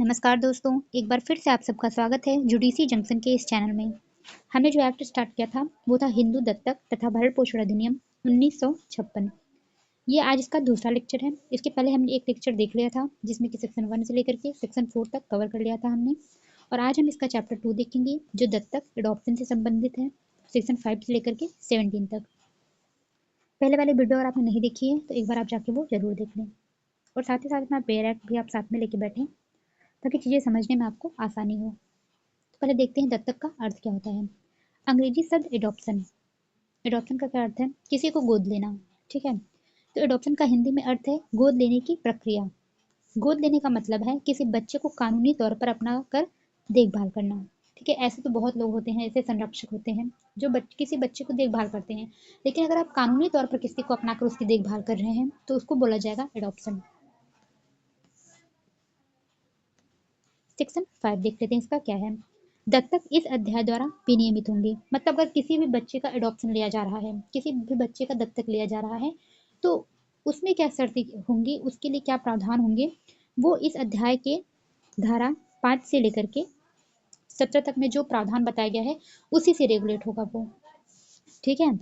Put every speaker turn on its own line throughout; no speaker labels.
नमस्कार दोस्तों, एक बार फिर से आप सबका स्वागत है जुडिसी जंक्शन के इस चैनल में। हमने जो एक्ट स्टार्ट किया था वो था हिंदू दत्तक तथा भरण पोषण अधिनियम 1956। ये आज इसका दूसरा लेक्चर है। इसके पहले हमने एक लेक्चर देख लिया था जिसमें कि सेक्शन 1 से लेकर के सेक्शन 4 तक कवर कर लिया था हमने। और आज हम इसका चैप्टर 2 देखेंगे जो दत्तक एडॉप्शन से संबंधित है, सेक्शन 5 से लेकर के 17 तक। पहले वाले वीडियो अगर आपने नहीं देखी है तो एक बार आप जाके वो जरूर देख लें, और साथ ही साथ अपना पेयर एक्ट भी आप साथ में लेके बैठें ताकि चीज़ें समझने में आपको आसानी हो। तो पहले देखते हैं दत्तक का अर्थ क्या होता है। अंग्रेजी शब्द एडॉप्शन। एडॉप्शन का क्या अर्थ है? किसी को गोद लेना। ठीक है, तो एडॉप्शन का हिंदी में अर्थ है गोद लेने की प्रक्रिया। गोद लेने का मतलब है किसी बच्चे को कानूनी तौर पर अपना कर देखभाल करना। ठीक है, ऐसे तो बहुत लोग होते हैं, ऐसे संरक्षक होते हैं जो किसी बच्चे को देखभाल करते हैं, लेकिन अगर आप कानूनी तौर पर किसी को अपना कर उसकी देखभाल कर रहे हैं तो उसको बोला जाएगा एडॉप्शन। सेक्शन 5 देख लेते हैं इसका क्या है। दत्तक इस अध्याय द्वारा विनियमित होंगे। मतलब अगर किसी भी बच्चे का एडॉप्शन लिया जा रहा है, किसी भी बच्चे का दत्तक लिया जा रहा है, तो उसमें क्या शर्तें होंगी, उसके लिए क्या प्रावधान होंगे, वो इस अध्याय के धारा 5 से लेकर के 17 तक में जो प्रावधान बताया गया है उसी से रेगुलेट होगा वो। ठीक है,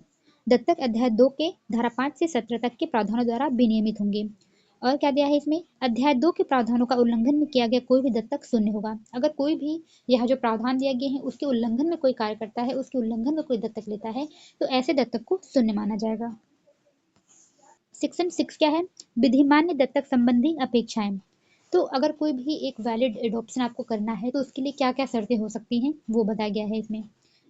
दत्तक अध्याय 2 के धारा 5 से 17 तक के प्रावधानों द्वारा विनियमित होंगे। और क्या दिया है इसमें, अध्याय 2 के प्रावधानों का उल्लंघन में किया गया कोई भी दत्तक शून्य होगा। अगर कोई भी यह जो प्रावधान दिया गया है उसके उल्लंघन में कोई कार्य करता है, उसके उल्लंघन में कोई दत्तक लेता है, तो ऐसे दत्तक को शून्य माना जाएगा। सेक्शन 6 क्या है, विधिमान्य दत्तक संबंधी अपेक्षाएं। तो अगर कोई भी एक वैलिड एडॉप्शन आपको करना है तो उसके लिए क्या क्या शर्तें हो सकती हैं वो बताया गया है इसमें।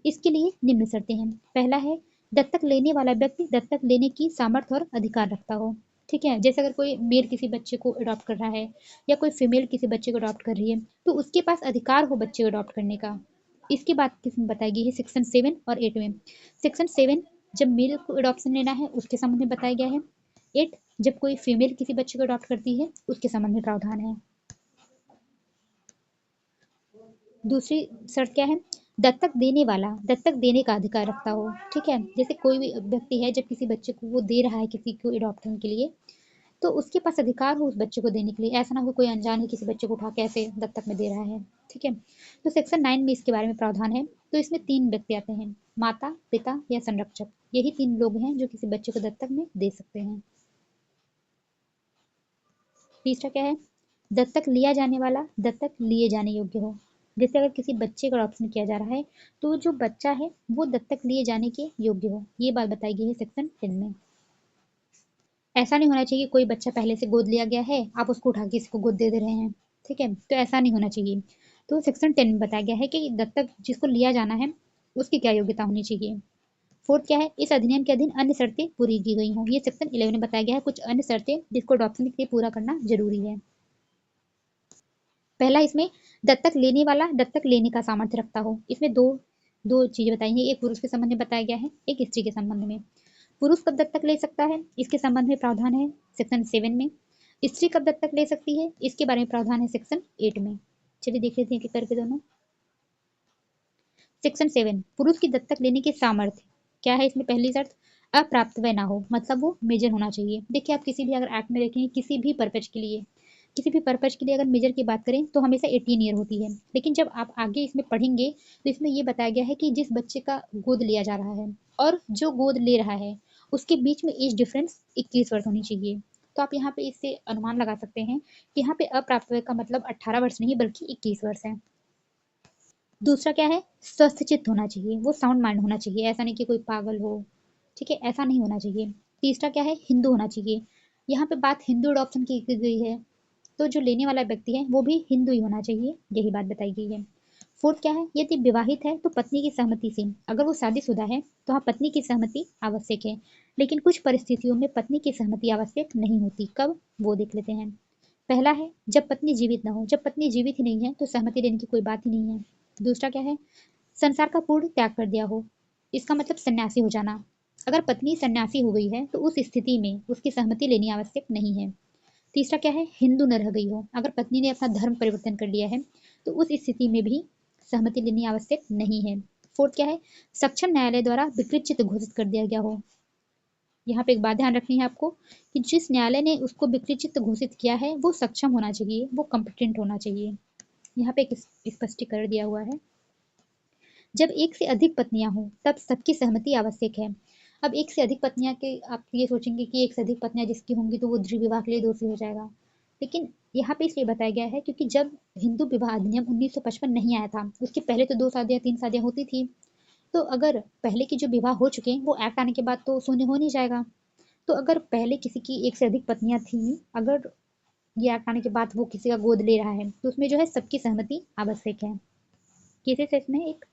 इसके लिए निम्न शर्तें हैं। पहला है, दत्तक लेने वाला व्यक्ति दत्तक लेने की सामर्थ्य और अधिकार रखता हो। ठीक है, जैसे अगर कोई मेल किसी बच्चे को अडॉप्ट कर रहा है या कोई फीमेल किसी बच्चे को अडॉप्ट कर रही है तो उसके पास अधिकार हो बच्चे को अडॉप्ट करने का। इसकी बात किसमें बताई गई है, सेक्शन 7 और 8 में। सेक्शन 7 जब मेल को अडॉप्शन लेना है उसके संबंध में बताया गया है। 8 जब कोई फीमेल किसी बच्चे को अडॉप्ट करती है उसके संबंध में प्रावधान है। दूसरी शर्त क्या है, दत्तक देने वाला दत्तक देने का अधिकार रखता हो। ठीक है, जैसे कोई भी व्यक्ति है जब किसी बच्चे को वो दे रहा है किसी को अडॉप्शन के लिए, तो उसके पास अधिकार हो उस बच्चे को देने के लिए। ऐसा ना हो कोई अनजान ही किसी बच्चे को उठा के ऐसे दत्तक में दे रहा है। ठीक है, तो सेक्शन 9 में इसके बारे में प्रावधान है। तो इसमें 3 व्यक्ति आते हैं, माता, पिता या संरक्षक। यही 3 लोग हैं जो किसी बच्चे को दत्तक में दे सकते हैं। तीसरा क्या है, दत्तक लिया जाने वाला दत्तक लिए जाने योग्य हो। जैसे अगर किसी बच्चे का अडॉप्शन किया जा रहा है तो जो बच्चा है वो दत्तक लिए जाने के योग्य हो। ये बात बताई गई है सेक्शन 10 में। ऐसा नहीं होना चाहिए कोई बच्चा पहले से गोद लिया गया है आप उसको उठा के किसी को गोद दे दे रहे हैं। ठीक है, तो ऐसा नहीं होना चाहिए। तो सेक्शन 10 में बताया गया है कि दत्तक जिसको लिया जाना है उसकी क्या योग्यता होनी चाहिए। फोर्थ क्या है, इस अधिनियम के अधीन अन्य शर्तें पूरी की गई हों। ये सेक्शन 11 में बताया गया है कुछ अन्य शर्तें जिसको अडॉप्शन के लिए पूरा करना जरूरी है। पहला, इसमें दत्तक लेने वाला दत्तक लेने का सामर्थ्य रखता हो। इसमें दो दो चीजें बताई हैं, एक पुरुष के संबंध में बताया गया है, एक स्त्री के संबंध में। पुरुष कब दत्तक ले सकता है इसके संबंध में प्रावधान है सेक्शन 7 में। स्त्री कब दत्तक ले सकती है इसके बारे में प्रावधान है सेक्शन 8 में। चलिए देख लेते हैं कि करके दोनों। सेक्शन 7, पुरुष की दत्तक लेने की सामर्थ्य क्या है। इसमें पहली शर्त, अप्राप्त वय ना हो, मतलब वो मेजर होना चाहिए। देखिए आप किसी भी अगर एक्ट में देखेंगे किसी भी पर्पज के लिए, किसी भी पर्पज के लिए अगर मेजर की बात करें तो हमेशा 18 ईयर होती है। लेकिन जब आप आगे इसमें पढ़ेंगे तो इसमें ये बताया गया है कि जिस बच्चे का गोद लिया जा रहा है और जो गोद ले रहा है उसके बीच में एज डिफरेंस 21 वर्ष होनी चाहिए। तो आप यहाँ पे इससे अनुमान लगा सकते हैं कि यहाँ पे अप्राप्त वय का मतलब 18 वर्ष नहीं बल्कि 21 वर्ष है। दूसरा क्या है, स्वस्थ चित्त होना चाहिए, वो साउंड माइंड होना चाहिए, ऐसा नहीं कि कोई पागल हो। ठीक है, ऐसा नहीं होना चाहिए। तीसरा क्या है, हिंदू होना चाहिए। यहाँ पे बात हिंदू अडॉप्शन की गई है तो जो लेने वाला व्यक्ति है वो भी हिंदू ही होना चाहिए, यही बात बताई गई है। फोर्थ क्या है, यदि विवाहित है तो पत्नी की सहमति से। अगर वो शादीशुदा है तो हाँ पत्नी की सहमति आवश्यक है, लेकिन कुछ परिस्थितियों में पत्नी की सहमति आवश्यक नहीं होती। कब, वो देख लेते हैं। पहला है, जब पत्नी जीवित ना हो। जब पत्नी जीवित ही नहीं है तो सहमति देने की कोई बात ही नहीं है। दूसरा क्या है, संसार का पूर्ण त्याग कर दिया हो। इसका मतलब सन्यासी हो जाना। अगर पत्नी सन्यासी हो गई है तो उस स्थिति में उसकी सहमति लेनी आवश्यक नहीं है। तीसरा क्या है, हिंदू न रह गई हो। अगर पत्नी ने अपना धर्म परिवर्तन कर लिया है तो उस स्थिति में भी सहमति लेनी आवश्यक नहीं है। फोर्थ क्या है, सक्षम न्यायालय द्वारा विकृत चित्त घोषित कर दिया गया हो। यहाँ पे एक बात ध्यान रखनी है आपको कि जिस न्यायालय ने उसको विकृत चित्त घोषित किया है वो सक्षम होना चाहिए, वो कॉम्पिटेंट होना चाहिए। यहाँ पे एक स्पष्टीकरण दिया हुआ है। जब एक से अधिक पत्नियां हों तब सबकी सहमति आवश्यक है। अब एक से अधिक पत्नियां के आप ये सोचेंगे कि एक से अधिक पत्नियां जिसकी होंगी तो वो द्विविवाह विवाह के लिए दोषी हो जाएगा, लेकिन यहाँ पे इसलिए बताया गया है क्योंकि जब हिंदू विवाह अधिनियम 1955 नहीं आया था, उसके पहले तो 2 शादियां 3 शादियां होती थी। तो अगर पहले की जो विवाह हो चुके हैं वो एक्ट आने के बाद तो शून्य हो नहीं जाएगा। तो अगर पहले किसी की एक से अधिक पत्नियां थी, अगर ये एक्ट आने के बाद वो किसी का गोद ले रहा है तो उसमें जो है सबकी सहमति आवश्यक है। केसेस है इसमें, एक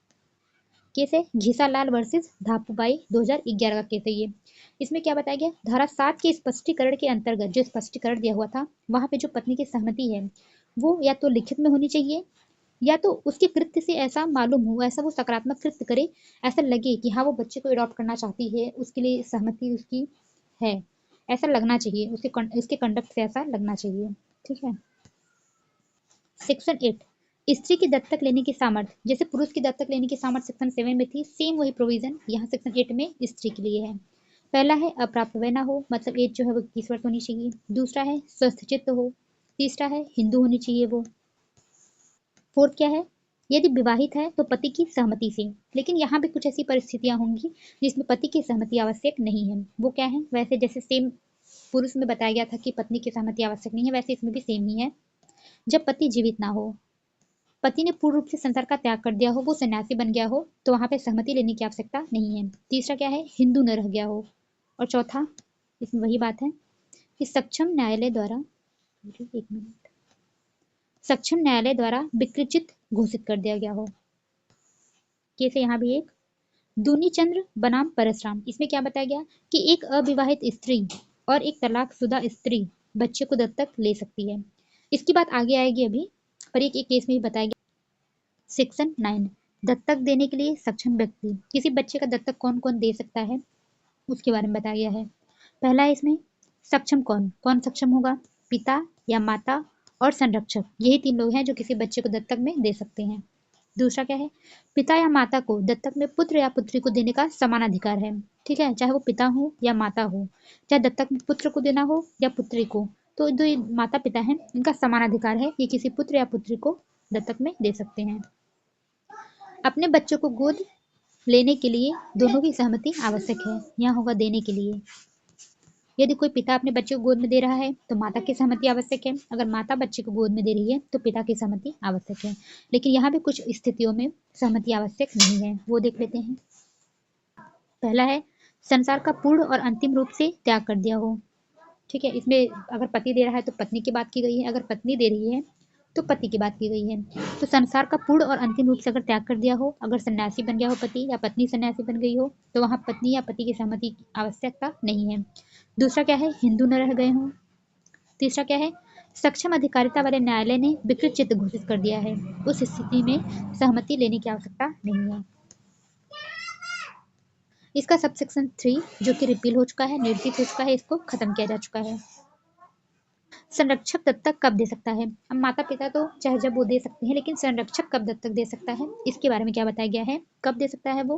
केस है घीसालाल वर्सेस धापूबाई 2011 का केस है ये। इसमें क्या बताया गया, धारा 7 के स्पष्टीकरण के अंतर्गत जो स्पष्टीकरण दिया हुआ था वहां पे जो पत्नी की सहमति है वो या तो लिखित में होनी चाहिए या तो उसके कृत्य से ऐसा मालूम हो, ऐसा वो सकारात्मक कृत्य करे, ऐसा लगे कि हाँ वो बच्चे को अडॉप्ट करना चाहती है, उसके लिए सहमति उसकी है, ऐसा लगना चाहिए, उसके कंडक्ट से ऐसा लगना चाहिए। ठीक है। सेक्शन 8, स्त्री की दत्तक लेने की सामर्थ्य, जैसे पुरुष की दत्तक लेने की सामर्थ्य सेक्शन 7 में थी, सेम वही प्रोविजन यहाँ सेक्शन 8 में स्त्री के लिए है। पहला है अप्राप्त वय ना हो, मतलब एज जो है वो 21 वर्ष होनी चाहिए। दूसरा है स्वस्थ चित्त हो। तीसरा है हिंदू होनी चाहिए वो। फोर्थ क्या है, यदि विवाहित है तो पति की सहमति से। लेकिन यहाँ भी कुछ ऐसी परिस्थितियां होंगी जिसमें पति की सहमति आवश्यक नहीं है। वो क्या है, वैसे जैसे सेम पुरुष में बताया गया था कि पत्नी की सहमति आवश्यक नहीं है, वैसे इसमें भी सेम ही है। जब पति जीवित ना हो, पति ने पूर्ण रूप से संसार का त्याग कर दिया हो, वो सन्यासी बन गया हो, तो वहां पे सहमति लेने की आवश्यकता नहीं है। तीसरा क्या है, हिंदू न रह गया हो। और चौथा, इसमें वही बात है कि सक्षम न्यायालय द्वारा, एक मिनट, सक्षम न्यायालय द्वारा विकृचित घोषित कर दिया गया हो। कैसे, यहाँ भी एक दूनी चंद्र बनाम परशुराम, इसमें क्या बताया गया कि एक अविवाहित स्त्री और एक तलाकशुदा स्त्री बच्चे को दत्तक ले सकती है। इसकी बात आगे आएगी अभी, पर एक केस में भी बताया गया। सेक्शन 9, दत्तक देने के लिए सक्षम व्यक्ति, किसी बच्चे का दत्तक कौन कौन दे सकता है उसके बारे में बताया गया है। पहला है इसमें सक्षम, कौन कौन सक्षम होगा, पिता या माता और संरक्षक, यही 3 लोग हैं जो किसी बच्चे को दत्तक में दे सकते हैं। दूसरा क्या है, पिता या माता को दत्तक में पुत्र या पुत्री को देने का समान अधिकार है। ठीक है, चाहे वो पिता हो या माता हो, चाहे दत्तक में पुत्र को देना हो या पुत्री को, तो जो ये माता पिता हैं इनका समान अधिकार है, ये किसी पुत्र या पुत्री को दत्तक में दे सकते हैं। अपने बच्चों को गोद लेने के लिए दोनों की सहमति आवश्यक है। यहाँ होगा देने के लिए, यदि कोई पिता अपने बच्चे को गोद में दे रहा है तो माता की सहमति आवश्यक है, अगर माता बच्चे को गोद में दे रही है तो पिता की सहमति आवश्यक है। लेकिन यहाँ भी कुछ स्थितियों में सहमति आवश्यक नहीं है, वो देख लेते हैं। पहला है संसार का पूर्ण और अंतिम रूप से त्याग कर दिया हो। ठीक है, इसमें अगर पति दे रहा है तो पत्नी की बात की गई है, अगर पत्नी दे रही है तो पति की बात की गई है। तो संसार का पूर्ण और अंतिम रूप से अगर त्याग कर दिया हो, अगर सन्यासी बन गया हो पति या पत्नी सन्यासी बन गई हो, तो वहां पत्नी या पति की सहमति की आवश्यकता नहीं है। दूसरा क्या है, हिंदू न रह गए हों। तीसरा क्या है, सक्षम अधिकारिता वाले न्यायालय ने विकृत चित्त घोषित कर दिया है, उस स्थिति में सहमति लेने की आवश्यकता नहीं है। इसका सब सेक्शन 3 जो कि रिपील हो चुका है, निर्दिष्ट हो चुका है, इसको खत्म किया जा चुका है। संरक्षक दत्तक कब दे सकता है, अब माता पिता तो चाहे जब वो दे सकते हैं, लेकिन संरक्षक कब दत्तक दे सकता है इसके बारे में क्या बताया गया है, कब दे सकता है वो।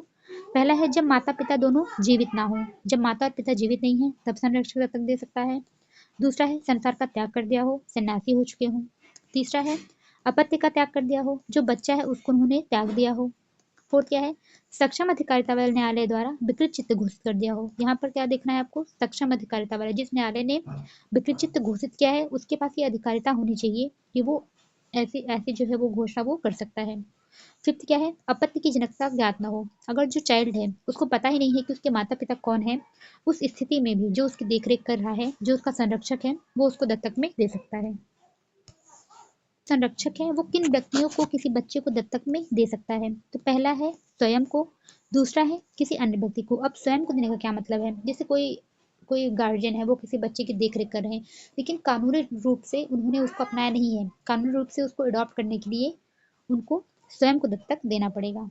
पहला है जब माता पिता दोनों जीवित ना हो, जब माता और पिता जीवित नहीं है तब संरक्षक दत्तक दे सकता है। दूसरा है संसार का त्याग कर दिया हो, सन्यासी हो चुके हों। तीसरा है अपत्य का त्याग कर दिया हो, जो बच्चा है उसको उन्होंने त्याग दिया हो। फोर्थ क्या है, सक्षम अधिकारिता वाले न्यायालय द्वारा विकृत चित्त घोषित कर दिया हो। यहाँ पर क्या देखना है आपको, सक्षम अधिकारिता वाले, जिस न्यायालय ने विकृत चित्त घोषित किया है उसके पास ये अधिकारिता होनी चाहिए कि वो ऐसी ऐसी जो है वो घोषणा वो कर सकता है। फिफ्थ क्या है, अपत्य की जनकता ज्ञात न हो, अगर जो चाइल्ड है उसको पता ही नहीं है कि उसके माता पिता कौन है, उस स्थिति में भी जो उसकी देखरेख कर रहा है, जो उसका संरक्षक है, वो उसको दत्तक में दे सकता है। संरक्षक है वो किन व्यक्तियों को किसी बच्चे को दत्तक में दे सकता है, तो पहला है स्वयं को, दूसरा है किसी अन्य व्यक्ति को। अब स्वयं को देने का क्या मतलब है, जैसे कोई कोई गार्जियन है वो किसी बच्चे की देखरेख कर रहे हैं, लेकिन कानूनी रूप से उन्होंने उसको अपनाया नहीं है, कानूनी रूप से उसको अडॉप्ट करने के लिए उनको स्वयं को दत्तक देना पड़ेगा।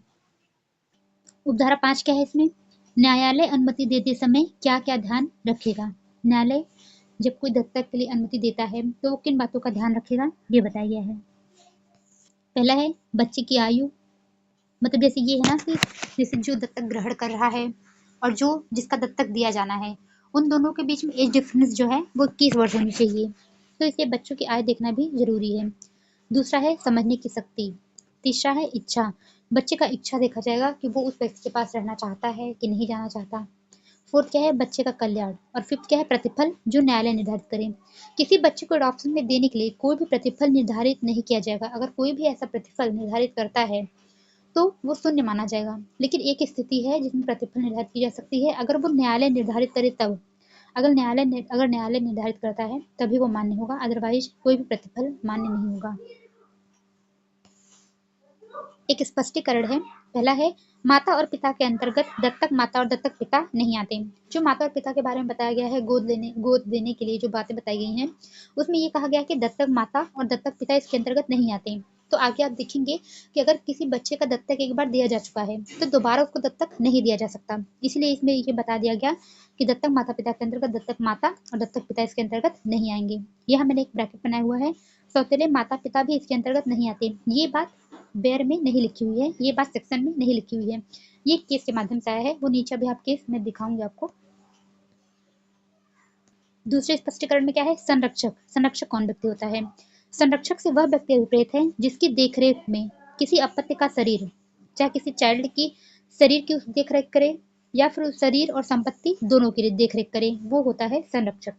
उपधारा 5 क्या है इसमें, न्यायालय अनुमति देते समय क्या क्या ध्यान रखेगा। न्यायालय जब कोई दत्तक के लिए अनुमति देता है तो वो किन बातों का ध्यान रखेगा ये बताया गया है। पहला है बच्चे की आयु, मतलब जैसे ये है ना कि जैसे जो दत्तक ग्रहण कर रहा है और जो जिसका दत्तक दिया जाना है, उन दोनों के बीच में एज डिफरेंस जो है वो 21 वर्ष होनी चाहिए, तो इसलिए बच्चों की आयु देखना भी जरूरी है। दूसरा है समझने की शक्ति। तीसरा है इच्छा, बच्चे का इच्छा देखा जाएगा कि वो उस व्यक्ति के पास रहना चाहता है कि नहीं जाना चाहता। फोर्थ क्या है बच्चे का कल्याण। और फिफ्थ क्या है प्रतिफल जो न्यायालय निर्धारित करे। किसी बच्चे को अडॉप्शन में देने के लिए कोई भी प्रतिफल निर्धारित नहीं किया जाएगा। अगर कोई भी ऐसा प्रतिफल निर्धारित करता है तो वो शून्य माना जाएगा। लेकिन एक स्थिति है जिसमें प्रतिफल निर्धारित की जा सकती है, अगर वो न्यायालय निर्धारित करे तब। अगर न्यायालय निर्धारित करता है तभी वो मान्य होगा, अदरवाइज कोई भी प्रतिफल मान्य नहीं होगा। एक स्पष्टीकरण है। पहला है माता और पिता के अंतर्गत दत्तक माता और दत्तक पिता नहीं आते। जो माता और पिता के बारे में बताया गया है, गोद देने के लिए जो बातें बताई गई हैं, उसमें ये कहा गया है कि दत्तक माता और दत्तक पिता इसके अंतर्गत नहीं आते। तो आगे आप देखेंगे कि अगर किसी बच्चे का दत्तक एक बार दिया जा चुका है तो दोबारा उसको दत्तक नहीं दिया जा सकता। इसलिए इसमें ये बता दिया गया कि दत्तक माता पिता के अंतर्गत दत्तक माता और दत्तक पिता इसके अंतर्गत नहीं आएंगे। यहाँ मैंने एक ब्रैकेट बनाया हुआ है, सौतेले माता पिता भी इसके अंतर्गत नहीं आते। ये बात बेयर में नहीं लिखी हुई है, ये बात सेक्शन में नहीं लिखी हुई है, ये केस के माध्यम से आया है। वो नीचे अभी आप केस में दिखाऊंगी आपको। दूसरे स्पष्टीकरण में क्या है संरक्षक। संरक्षक कौन व्यक्ति होता है? संरक्षक से वह व्यक्ति अभिप्रेत है जिसकी देखरेख में किसी अपत्य का शरीर, चाहे किसी चाइल्ड की शरीर की देखरेख करे या फिर शरीर और संपत्ति दोनों की देखरेख करे, वो होता है संरक्षक।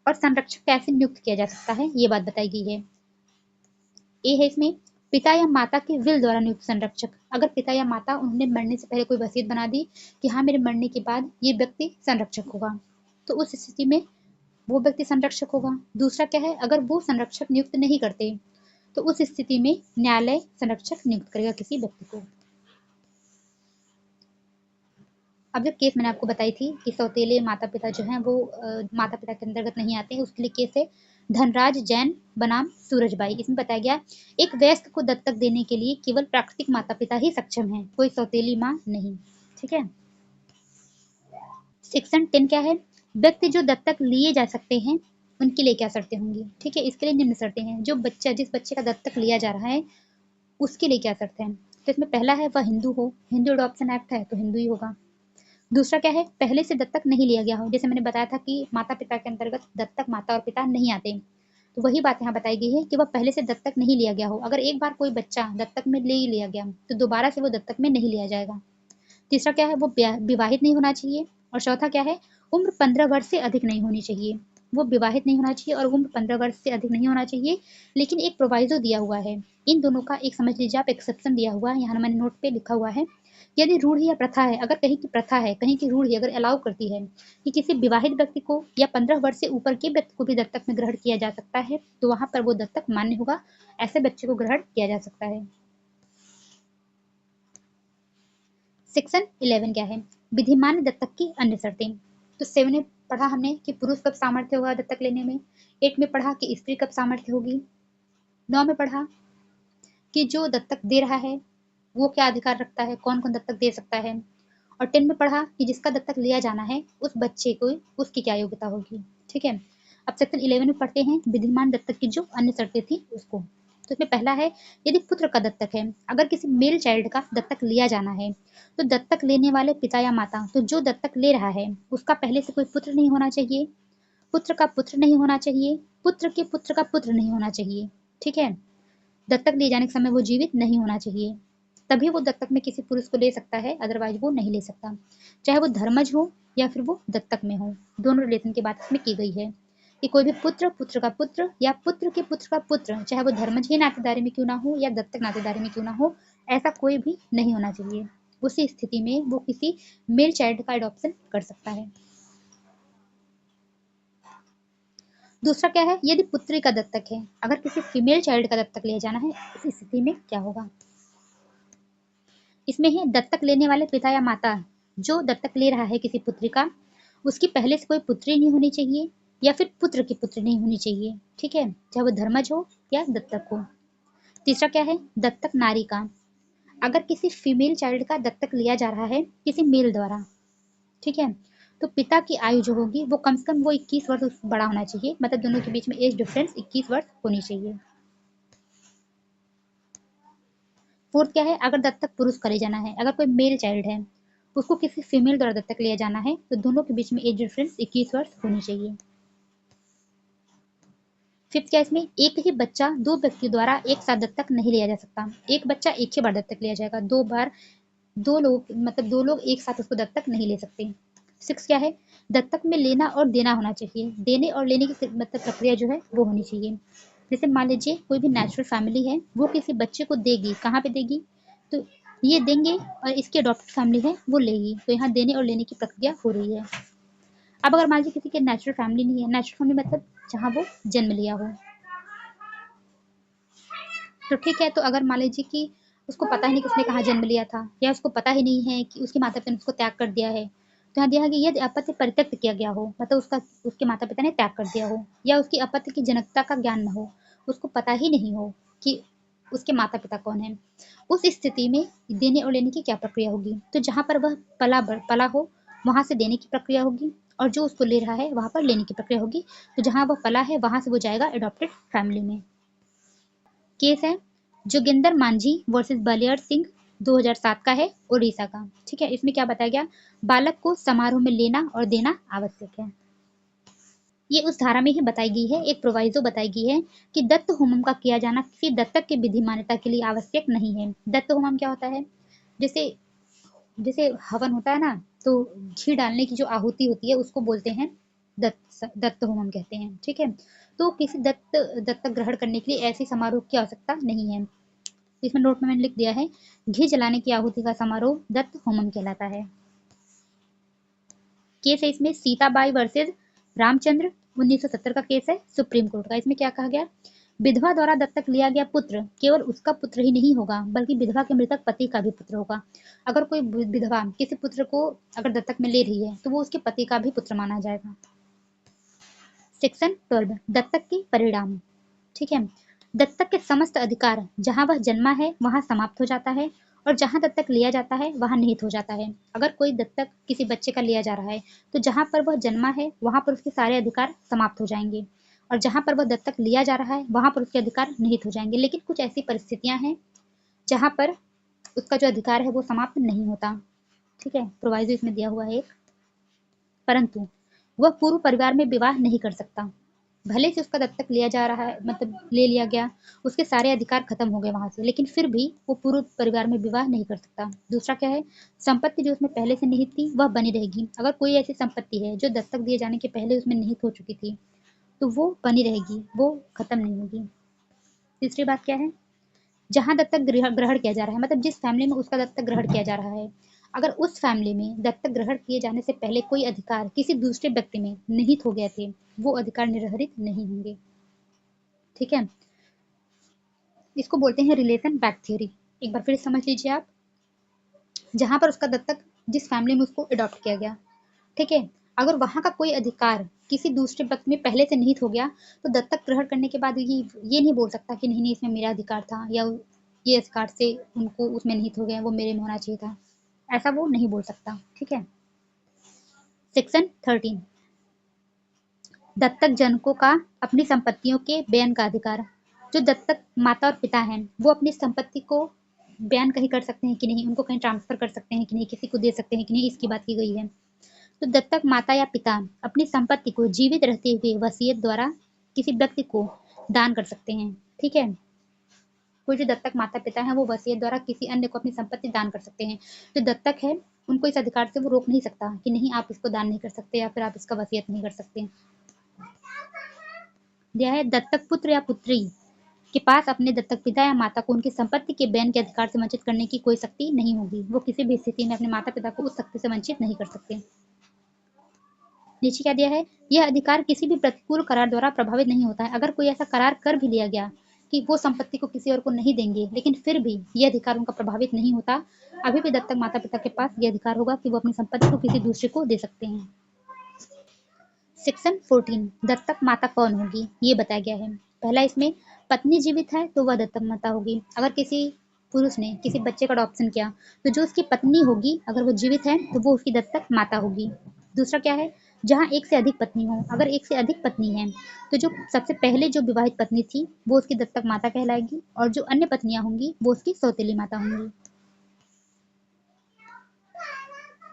और संरक्षक कैसे नियुक्त किया जा सकता है ये बात बताई गई है। ए है इसमें पिता या माता के विल द्वारा नियुक्त संरक्षक। अगर पिता या माता उन्होंने मरने से पहले कोई वसीयत बना दी कि हाँ मेरे मरने के बाद ये व्यक्ति संरक्षक होगा, तो उस स्थिति में वो व्यक्ति संरक्षक होगा। दूसरा क्या है अगर वो संरक्षक नियुक्त नहीं करते तो उस स्थिति में न्यायालय संरक्षक नियुक्त करेगा किसी व्यक्ति को। अब जो केस मैंने आपको बताई थी कि सौतेले माता पिता जो हैं वो माता पिता के अंतर्गत नहीं आते हैं, उसके लिए केस है धनराज जैन बनाम सूरजबाई। इसमें बताया गया एक वयस्क को दत्तक देने के लिए केवल प्राकृतिक माता पिता ही सक्षम हैं, कोई सौतेली माँ नहीं। ठीक है। सेक्शन 10 क्या है व्यक्ति जो दत्तक लिए जा सकते हैं उनके लिए क्या शर्तें होंगी। ठीक है, इसके लिए निम्न शर्तें हैं। जो बच्चा जिस बच्चे का दत्तक लिया जा रहा है उसके लिए क्या शर्तें हैं। तो इसमें पहला है वह हिंदू हो, हिंदू अडॉप्शन एक्ट है तो हिंदू ही होगा। दूसरा क्या है पहले से दत्तक नहीं लिया गया हो, जैसे मैंने बताया था कि माता पिता के अंतर्गत दत्तक माता और पिता नहीं आते, तो वही बात यहाँ बताई गई है कि वह पहले से दत्तक नहीं लिया गया हो। अगर एक बार कोई बच्चा दत्तक में ले ही लिया गया तो दोबारा से वो दत्तक में नहीं लिया जाएगा। तीसरा क्या है वो विवाहित नहीं होना चाहिए। और चौथा क्या है उम्र 15 वर्ष से अधिक नहीं होनी चाहिए। वो विवाहित नहीं होना चाहिए और उम्र 15 वर्ष से अधिक नहीं होना चाहिए। लेकिन एक प्रोवाइजो दिया हुआ है, इन दोनों का एक समझ लीजिए आप एक्सेप्शन दिया हुआ है, यहाँ मैंने नोट पे लिखा हुआ है। यदि रूढ़ी या प्रथा है, अगर कहीं की प्रथा है, कहीं की रूढ़ी अगर अलाउ करती है कि किसी विवाहित व्यक्ति को या 15 वर्ष से ऊपर के व्यक्ति को भी दत्तक में ग्रहण किया जा सकता है तो वहां पर वो दत्तक मान्य होगा, ऐसे बच्चे को ग्रहण किया जा सकता है। सेक्शन 11 क्या है विधिमान्य दत्तक की अन्य शर्तें। तो 7 में पढ़ा हमने कि पुरुष कब सामर्थ्य होगा दत्तक लेने में। 8 में पढ़ा कि स्त्री कब सामर्थ्य होगी। 9 में पढ़ा कि जो दत्तक दे रहा है वो क्या अधिकार रखता है, कौन कौन दत्तक दे सकता है। और 10 में पढ़ा कि जिसका दत्तक लिया जाना है उस बच्चे को उसकी क्या योग्यता होगी। ठीक है। अब सेक्शन 11 में पढ़ते हैं विधिमान दत्तक की जो अन्य शर्तें थी उसको। तो इसमें पहला है यदि पुत्र का दत्तक है, अगर किसी मेल चाइल्ड का दत्तक लिया जाना है तो दत्तक लेने वाले पिता या माता, तो जो दत्तक ले रहा है उसका पहले से कोई पुत्र नहीं होना चाहिए, पुत्र का पुत्र नहीं होना चाहिए, पुत्र के पुत्र का पुत्र नहीं होना चाहिए। ठीक है। दत्तक लिए जाने के समय वो जीवित नहीं होना चाहिए, तभी वो दत्तक में किसी पुरुष को ले सकता है, अदरवाइज वो नहीं ले सकता। चाहे वो धर्मज हो या फिर वो दत्तक में हो, दोनों रिलेशन की बात इसमें की गई है कि कोई भी पुत्र, पुत्र का पुत्र या पुत्र के पुत्र का पुत्र, चाहे वो धर्मज ही नातेदारी में क्यों ना हो या दत्तक नातेदारी में क्यों ना हो, ऐसा कोई भी नहीं होना चाहिए। उसी स्थिति में वो किसी मेल चाइल्ड का अडॉप्शन कर सकता है। दूसरा क्या है यदि पुत्री का दत्तक है, अगर किसी फीमेल चाइल्ड का दत्तक लिया जाना है इस स्थिति में क्या होगा। इसमें है दत्तक लेने वाले पिता या माता जो दत्तक ले रहा है किसी पुत्री का, उसकी पहले से कोई पुत्री नहीं होनी चाहिए या फिर पुत्र की पुत्री नहीं होनी चाहिए। ठीक है, चाहे वो धर्मज हो या दत्तक हो। तीसरा क्या है दत्तक नारी का, अगर किसी फीमेल चाइल्ड का दत्तक लिया जा रहा है किसी मेल द्वारा, ठीक है, तो पिता की आयु जो होगी वो कम से कम वो 21 वर्ष बड़ा होना चाहिए, मतलब दोनों के बीच में एज डिफरेंस 21 वर्ष होनी चाहिए। फोर्थ क्या है अगर दत्तक पुरुष करे जाना है, अगर कोई मेल चाइल्ड है उसको किसी फीमेल द्वारा दत्तक लिया जाना है तो दोनों के बीच में एज डिफरेंस 21 वर्ष होनी चाहिए। फिफ्थ क्या है इसमें, एक ही बच्चा दो व्यक्ति द्वारा एक साथ दत्तक नहीं लिया जा सकता। एक बच्चा एक ही बार दत्तक लिया जाएगा, दो बार दो लोग मतलब दो लोग एक साथ उसको दत्तक नहीं ले सकते। सिक्स क्या है, दत्तक में लेना और देना होना चाहिए। देने और लेने की मतलब प्रक्रिया जो है वो होनी चाहिए। जैसे मान लीजिए कोई भी नेचुरल फैमिली है, वो किसी बच्चे को देगी, कहाँ पे देगी, तो ये देंगे, और इसकी अडॉप्टेड फैमिली है वो लेगी, तो यहाँ देने और लेने की प्रक्रिया हो रही है। अब अगर मान लीजिए किसी के नेचुरल फैमिली नहीं है, नेचुरल फैमिली मतलब जहाँ वो जन्म लिया हो, तो ठीक है, तो अगर मान लीजिए कि उसको पता ही नहीं कि उसने कहाँ जन्म लिया था, या उसको पता ही नहीं है कि उसके माता पिता ने उसको त्याग कर दिया है, तो यहाँ दिया है कि यदि अपत्य परित्यक्त किया गया हो, मतलब उसके माता पिता ने त्याग कर दिया हो, या उसकी अपत्य की जनकता का ज्ञान न हो, उसको पता ही नहीं हो कि उसके माता पिता कौन है, उस स्थिति में देने और लेने की क्या प्रक्रिया होगी। तो जहाँ पर वह पला हो वहां से देने की प्रक्रिया होगी, और जो उसको ले रहा है वहां पर लेने की प्रक्रिया होगी। तो जहाँ वह पला है वहां से वो जाएगा एडॉप्टेड फैमिली में। केस है जोगिंदर मांझी वर्सेस बलियर सिंह, 2007 का है, उड़ीसा का। ठीक है, इसमें क्या बताया गया, बालक को समारोह में लेना और देना आवश्यक है। ये उस धारा में ही बताई गई है, एक प्रोवाइजो बताई गई है कि दत्त होमम का किया जाना किसी दत्तक के विधि मान्यता के लिए आवश्यक नहीं है। दत्त होमम क्या होता है, जैसे जैसे हवन होता है ना, तो घी डालने की जो आहुति होती है उसको बोलते हैं दत्त होमम कहते हैं। ठीक है, तो किसी दत्तक ग्रहण करने के लिए ऐसी समारोह की आवश्यकता नहीं है। इसमें नोट में मैंने लिख दिया है, घी जलाने की आहुति का समारोह दत्त होमम कहलाता है। केस है इसमें सीताबाई वर्सेस रामचंद्र, 1970 का केस है, सुप्रीम कोर्ट का। इसमें क्या कहा गया, विधवा द्वारा दत्तक लिया गया पुत्र केवल उसका पुत्र ही नहीं होगा, बल्कि विधवा के मृतक पति का भी पुत्र होगा। अगर कोई विधवा किसी पुत्र को अगर दत्तक में ले रही है, तो वो उसके पति का भी पुत्र माना जाएगा। सेक्शन 12, दत्तक के परिणाम। ठीक है, दत्तक के समस्त अधिकार जहां वह जन्मा है वहां समाप्त हो जाता है, और जहां दत्तक लिया जाता है वहां निहित हो जाता है। अगर कोई दत्तक किसी बच्चे का लिया जा रहा है, तो जहां पर वह जन्मा है वहां पर उसके सारे अधिकार समाप्त हो जाएंगे, और जहां पर वह दत्तक लिया जा रहा है वहां पर उसके अधिकार निहित हो जाएंगे। लेकिन कुछ ऐसी परिस्थितियां हैं जहां पर उसका जो अधिकार है वो समाप्त नहीं होता। ठीक है, प्रोवाइजो इसमें दिया हुआ है एक, परंतु वह पूर्व परिवार में विवाह नहीं कर सकता। भले से उसका दत्तक लिया जा रहा है, मतलब ले लिया गया, उसके सारे अधिकार खत्म हो गए वहां से, लेकिन फिर भी वो पूर्व परिवार में विवाह नहीं कर सकता। दूसरा क्या है, संपत्ति जो उसमें पहले से निहित थी वह बनी रहेगी। अगर कोई ऐसी संपत्ति है जो दत्तक दिए जाने के पहले उसमें निहित हो चुकी थी, तो वो बनी रहेगी, वो खत्म नहीं होगी। तीसरी बात क्या है, जहां दत्तक ग्रहण किया जा रहा है, मतलब जिस फैमिली में उसका दत्तक ग्रहण किया जा रहा है, अगर उस फैमिली में दत्तक ग्रहण किए जाने से पहले कोई अधिकार किसी दूसरे व्यक्ति में निहित हो गए थे, वो अधिकार निर्धारित नहीं होंगे। ठीक है, इसको बोलते हैं रिलेशन बैक थ्योरी। एक बार फिर समझ लीजिए आप, जहां पर उसका दत्तक जिस फैमिली में उसको अडॉप्ट किया गया, ठीक है, अगर वहां का कोई अधिकार किसी दूसरे व्यक्ति में पहले से निहित हो गया, तो दत्तक ग्रहण करने के बाद ये नहीं बोल सकता कि नहीं नहीं इसमें मेरा अधिकार था, या ये अधिकार से उनको उसमें निहित हो गया, वो मेरे में होना चाहिए था, ऐसा वो नहीं बोल सकता। ठीक है, सेक्शन 13, दत्तक जनकों का अपनी संपत्तियों के बयान का अधिकार। जो दत्तक माता और पिता हैं, वो अपनी संपत्ति को बयान कहीं कर सकते हैं कि नहीं, उनको कहीं ट्रांसफर कर सकते हैं कि नहीं, किसी को दे सकते हैं कि नहीं, इसकी बात की गई है। तो दत्तक माता या पिता अपनी संपत्ति को जीवित रहते हुए वसीयत द्वारा किसी व्यक्ति को दान कर सकते हैं। ठीक है, कोई जो दत्तक माता पिता हैं वो वसीयत द्वारा किसी अन्य को अपनी संपत्ति दान कर सकते हैं। जो दत्तक है उनको इस अधिकार से वो रोक नहीं सकता कि नहीं आप इसको दान नहीं कर सकते, या फिर आप इसका वसीयत नहीं कर सकते। यह है, दत्तक पुत्र या पुत्री के पास अपने दत्तक पिता या माता को उनकी संपत्ति के बयान के अधिकार से वंचित करने की कोई शक्ति नहीं होगी। वो किसी भी स्थिति में अपने माता पिता को उस शक्ति से वंचित नहीं कर सकते। नीचे क्या दिया है, यह अधिकार किसी भी प्रतिकूल करार द्वारा प्रभावित नहीं होता है। अगर कोई ऐसा करार कर भी लिया गया कि वो संपत्ति को किसी और को नहीं देंगे, लेकिन फिर भी यह अधिकार उनका प्रभावित नहीं होता, अभी भी दत्तक माता पिता के पास यह अधिकार होगा कि वो अपनी संपत्ति को किसी दूसरे को दे सकते हैं। सेक्शन 14, दत्तक माता कौन होगी ये बताया गया है। पहला, इसमें पत्नी जीवित है तो वह दत्तक माता होगी। अगर किसी पुरुष ने किसी बच्चे का अडॉप्शन किया, तो जो उसकी पत्नी होगी अगर वो जीवित है तो वो उसकी दत्तक माता होगी। दूसरा क्या है, जहाँ एक से अधिक पत्नी हो, अगर एक से अधिक पत्नी है तो जो सबसे पहले जो विवाहित पत्नी थी वो उसकी दत्तक माता कहलाएगी, और जो अन्य पत्नियां होंगी वो उसकी सौतेली माता होंगी।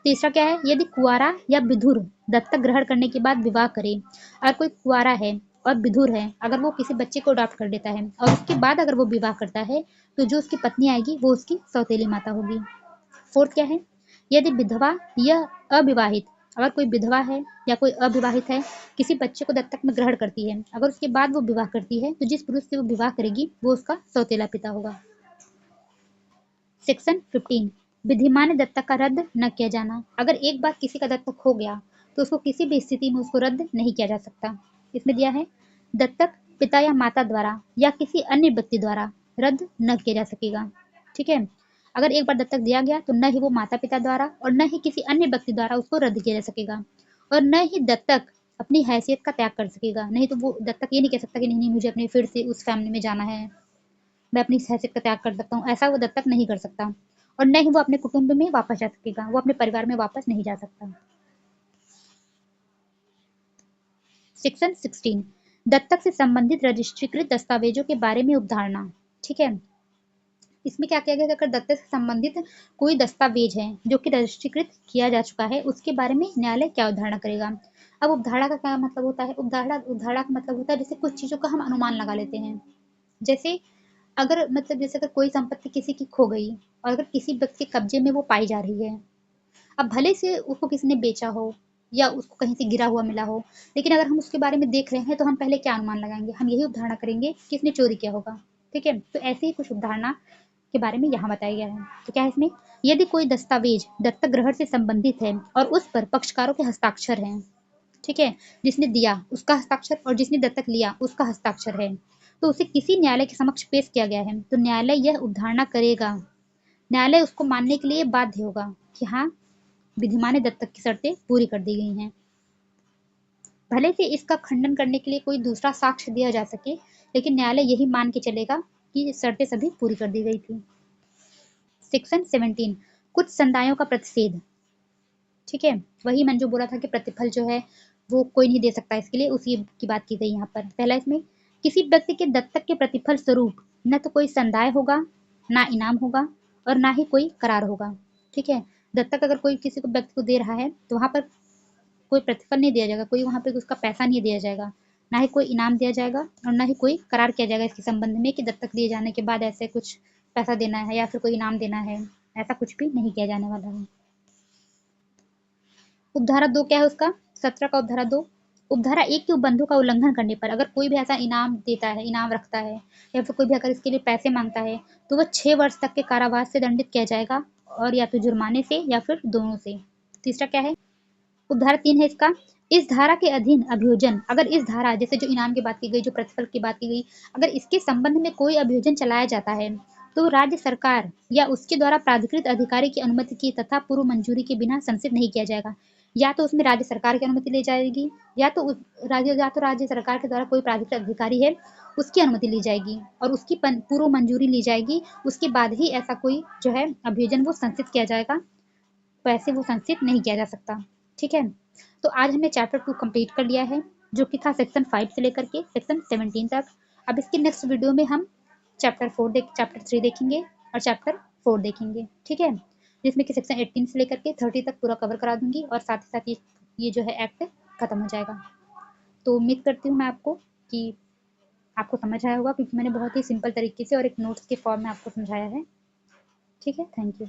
तीसरा क्या है, यदि कुआरा या विधुर दत्तक ग्रहण करने के बाद विवाह करे, अगर कोई कुआरा है और विधुर है अगर वो किसी बच्चे को अडॉप्ट कर लेता है, और उसके बाद अगर वो विवाह करता है तो जो उसकी पत्नी आएगी वो उसकी सौतेली माता होगी। फोर्थ क्या है, यदि विधवा या अविवाहित, अगर कोई विधवा है या कोई अविवाहित है, किसी बच्चे को दत्तक में ग्रहण करती है, अगर उसके बाद वो विवाह करती है तो जिस पुरुष से वो विवाह करेगी वो उसका सौतेला पिता होगा। सेक्शन 15, विधिमान्य दत्तक का रद्द न किया जाना। अगर एक बार किसी का दत्तक हो गया तो उसको किसी भी स्थिति में उसको रद्द नहीं किया जा सकता। इसमें दिया है दत्तक पिता या माता द्वारा या किसी अन्य व्यक्ति द्वारा रद्द न किया जा सकेगा। ठीक है, अगर एक बार दत्तक दिया गया तो न ही वो माता पिता द्वारा और न ही किसी अन्य व्यक्ति द्वारा उसको रद्द किया जा सकेगा, और न ही दत्तक अपनी हैसियत का त्याग कर सकेगा। नहीं तो वो दत्तक ये नहीं कह सकता कि नहीं नहीं मुझे अपने फिर से उस फैमिली में जाना है, मैं अपनी हैसियत का त्याग कर सकता हूँ, ऐसा वो दत्तक नहीं कर सकता। और न ही वो अपने कुटुंब में वापस जा सकेगा, वो अपने परिवार में वापस नहीं जा सकता। सेक्शन 16, दत्तक से संबंधित रजिस्ट्रीकृत दस्तावेजों के बारे में अवधारणा। ठीक है, इसमें क्या किया गया है, अगर दत्तक से संबंधित कोई दस्तावेज है जो कि रजिस्ट्रीकृत किया जा चुका है उसके बारे में न्यायालय क्या अवधारणा करेगा। अब अवधारणा का क्या मतलब होता है, अवधारणा का मतलब होता है जैसे कुछ चीज़ों का हम अनुमान लगा लेते हैं। जैसे अगर मतलब जैसे अगर कोई संपत्ति किसी की खो गई और अगर किसी व्यक्ति के कब्जे में वो पाई जा रही है, अब भले से उसको किसी ने बेचा हो या उसको कहीं से गिरा हुआ मिला हो, लेकिन अगर हम उसके बारे में देख रहे हैं तो हम पहले क्या अनुमान लगाएंगे, हम यही अवधारणा करेंगे कि इसने चोरी किया होगा। ठीक है, तो ऐसे ही कुछ अवधारणा के बारे में यहाँ बताया गया है। तो क्या है इसमें, यदि कोई दस्तावेज दत्तक ग्रहण से संबंधित है और उस पर पक्षकारों के हस्ताक्षर हैं, ठीक है, जिसने दिया उसका हस्ताक्षर और जिसने दत्तक लिया उसका हस्ताक्षर है, तो उसे किसी न्यायालय के समक्ष पेश किया गया है तो न्यायालय यह अवधारणा करेगा, न्यायालय उसको मानने के लिए बाध्य होगा कि हाँ विधिमान्य दत्तक की शर्तें पूरी कर दी गई हैं। भले से इसका खंडन करने के लिए कोई दूसरा साक्ष्य दिया जा सके, लेकिन न्यायालय यही मान के चलेगा कि शर्तें सभी पूरी कर दी गई थी। सेक्शन 17, कुछ संदायों का प्रतिषेध। ठीक है, वही मैंने जो बोला था कि प्रतिफल जो है वो कोई नहीं दे सकता, इसके लिए उसी की बात की गई यहाँ पर। पहला इसमें, किसी व्यक्ति के दत्तक के प्रतिफल स्वरूप न तो कोई संदाय होगा, ना इनाम होगा और ना ही कोई करार होगा। ठीक है, दत्तक अगर कोई किसी को व्यक्ति को दे रहा है तो वहाँ पर कोई प्रतिफल नहीं दिया जाएगा, कोई वहाँ पे उसका पैसा नहीं दिया जाएगा, ना ही कोई इनाम दिया जाएगा और ना ही कोई करार किया जाएगा इसके संबंध में कि दत्तक दिए जाने के बाद ऐसे कुछ पैसा देना है या फिर कोई इनाम देना है, ऐसा कुछ भी नहीं किया जाने वाला है। उपधारा 2 क्या है उसका, 17 का उपधारा 2, उपधारा 1 के उपबंधों का उल्लंघन करने पर अगर कोई भी ऐसा इनाम देता है, इनाम रखता है या फिर कोई भी अगर इसके लिए पैसे मांगता है तो वह 6 वर्ष तक के कारावास से दंडित किया जाएगा और या तो जुर्माने से या फिर दोनों से। तीसरा क्या है, उपधारा 3 है इसका, इस धारा के अधीन अभियोजन, अगर इस धारा जैसे जो इनाम की बात की गई, जो प्रतिफल की बात की गई, अगर इसके संबंध में कोई अभियोजन चलाया जाता है तो राज्य सरकार या उसके द्वारा प्राधिकृत अधिकारी की अनुमति की तथा पूर्व मंजूरी के बिना संसित नहीं किया जाएगा। या तो उसमें राज्य सरकार की अनुमति ली जाएगी या तो राज्य सरकार के द्वारा कोई प्राधिकृत अधिकारी है उसकी अनुमति ली जाएगी और उसकी पूर्व मंजूरी ली जाएगी, उसके बाद ही ऐसा कोई जो है अभियोजन वो संसित किया जाएगा, वैसे वो संचित नहीं किया जा सकता। ठीक है, तो आज हमने चैप्टर 2 कंप्लीट कर लिया है जो कि था सेक्शन 5 से लेकर के सेक्शन 17 तक। अब इसके नेक्स्ट वीडियो में हम चैप्टर 3 देखेंगे और चैप्टर 4 देखेंगे। ठीक है, जिसमें कि सेक्शन 18 से लेकर के 30 तक पूरा कवर करा दूंगी और साथ ही साथ ये जो है एक्ट खत्म हो जाएगा। तो उम्मीद करती हूँ मैं आपको कि आपको समझ आया होगा, क्योंकि मैंने बहुत ही सिंपल तरीके से और एक नोट्स के फॉर्म में आपको समझाया है। ठीक है, थैंक यू।